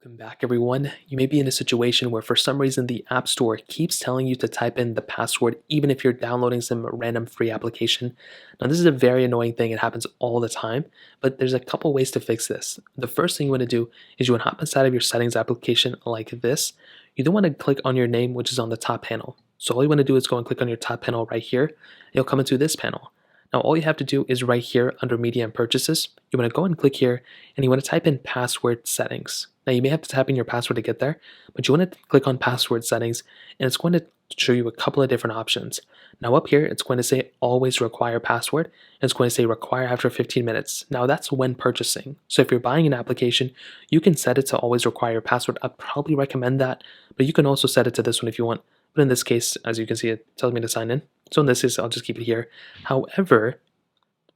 Welcome back, everyone. You may be in a situation where for some reason the App Store keeps telling you to type in the password even if you're downloading some random free application. Now, this is a very annoying thing. It happens all the time, but there's a couple ways to fix this. The first thing you want to do is you want to hop inside of your settings application like this. You then want to click on your name, which is on the top panel. So all you want to do is go and click on your top panel right here. You'll come into this panel. Now, all you have to do is right here under Media and Purchases, you want to go and click here, and you want to type in Password Settings. Now, you may have to type in your password to get there, but you want to click on Password Settings, and it's going to show you a couple of different options. Now, up here, it's going to say Always Require Password, and it's going to say Require after 15 minutes. Now, that's when purchasing. So if you're buying an application, you can set it to Always Require Password. I'd probably recommend that, but you can also set it to this one if you want. But in this case, as you can see, it tells me to sign in. So in this case, I'll just keep it here. However,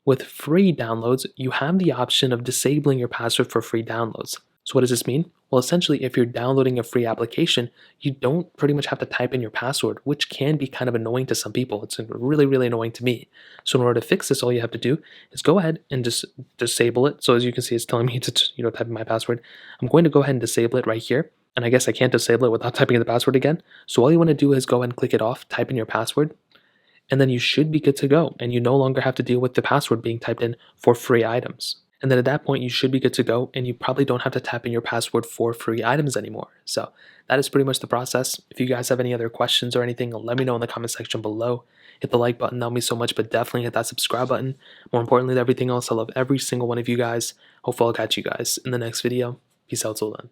with free downloads, you have the option of disabling your password for free downloads. So what does this mean? Well, essentially, if you're downloading a free application, you don't pretty much have to type in your password, which can be kind of annoying to some people. It's really, really annoying to me. So in order to fix this, all you have to do is go ahead and just disable it. So as you can see, it's telling me to type in my password. I'm going to go ahead and disable it right here. And I guess I can't disable it without typing in the password again. So all you want to do is go ahead and click it off, type in your password, and then you should be good to go. And you no longer have to deal with the password being typed in for free items. And then at that point, you should be good to go, and you probably don't have to type in your password for free items anymore. So that is pretty much the process. If you guys have any other questions or anything, let me know in the comment section below. Hit the like button, that would mean so much, but definitely hit that subscribe button. More importantly than everything else, I love every single one of you guys. Hopefully I'll catch you guys in the next video. Peace out till then.